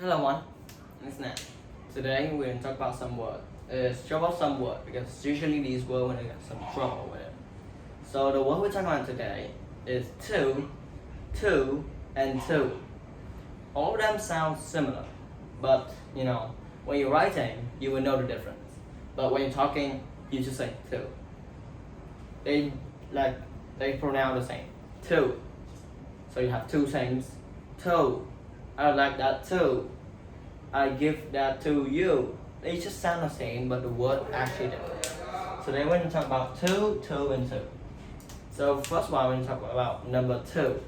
Hello everyone, it's Nat. Today we're going to talk about some word. It's troublesome word because usually these words when they get some trouble with it. So the word we're talking about today is two, and two. All of them sound similar, but when you're writing, you will know the difference. But when you're talking, you just say two. They pronounce the same. Two. So you have two things. Two. I like that too. I give that to you. They just sound the same, but the word actually different. So today we're going to talk about two, and two. So first of all, we're going to talk about number two.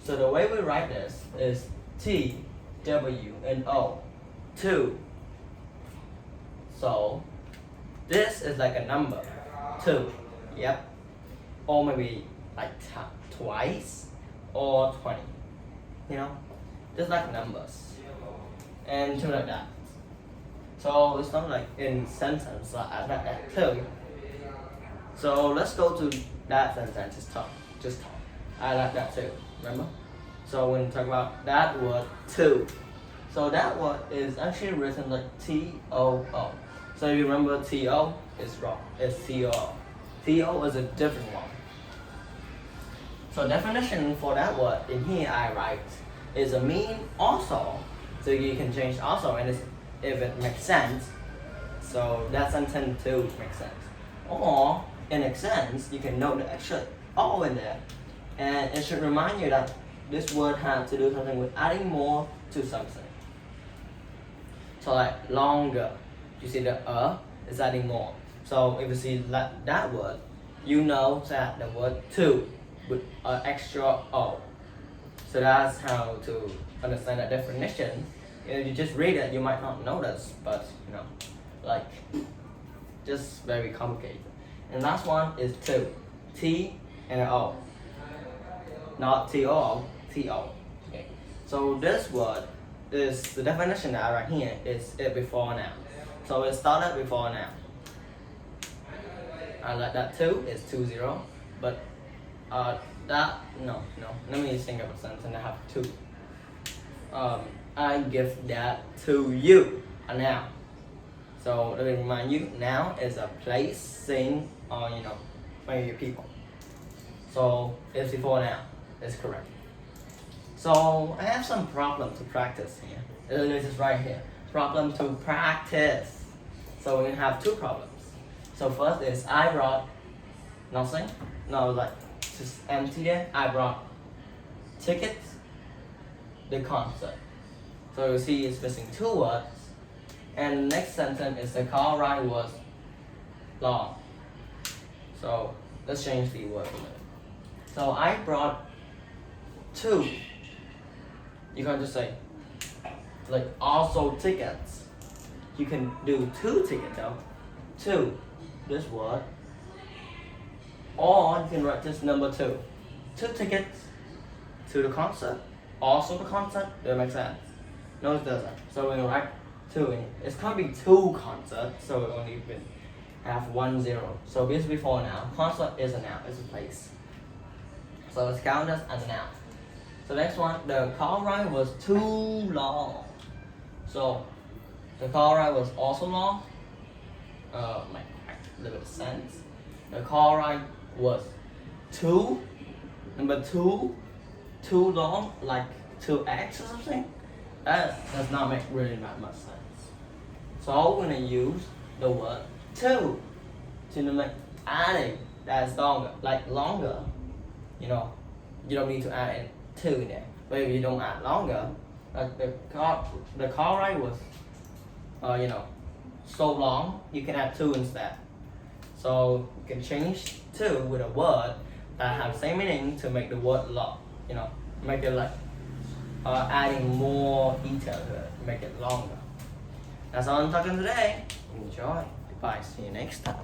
So the way we write this is T, W, and O. Two. So this is like a number. Two. Yep. Or maybe like twice or 20. Just like numbers. And two like that. So it's not like in sentence like that too. So let's go to that sentence. Just talk. I like that too. Remember? So when we talk about that word two. So that word is actually written like T-O-O. So if you remember T-O, it's wrong. It's T-O-O. T-O is a different one. So definition for that word in here I write is a mean also. So you can change also and if it makes sense. So that sentence too makes sense. Or in a sense, you can note the extra O in there. And it should remind you that this word has to do something with adding more to something. So like longer. You see the is adding more. So if you see that word, you know that the word two with an extra O. So that's how to understand that definition. If you just read it, you might not notice, but just very complicated. And last one is two, T and an O, not T-O-O, T-O. Okay. So this word is the definition that I write here is it before now. So it started before now. I like that two is 20, but no. Let me think of a sentence and I have two. I give that to you. A noun. So let me remind you, noun is a place, thing, or maybe people. So it's before now. It's correct. So I have some problem to practice here. This is right here. Problem to practice. So we have two problems. So first is I brought nothing. No, like just empty there. I brought tickets, the concert. So you see it's missing two words. And the next sentence is the car ride was long. So let's change the word a little. So I brought two. You can just say like also tickets. You can do two tickets though. Two, this word. Or you can write just number two. Two tickets to the concert. Also the concert. That makes sense. No, it doesn't. So we're gonna write two in. It's gonna be two concerts, so we only have 1 0. So this before now. Concert is a noun, it's a place. So it's counted as a noun. So next one, the car ride was too long. So the car ride was also long. Make a little bit of sense. The car ride was number two, too long, like 2x or something. That does not make really that much sense. So we're gonna use the word two to make adding that's longer, like longer. You don't need to add in two there. But if you don't add longer, like the car ride was, so long, you can add two instead. So you can change two with a word that have the same meaning to make the word long. Make it like adding more detail to it, make it longer. That's all I'm talking today. Enjoy. Goodbye. See you next time.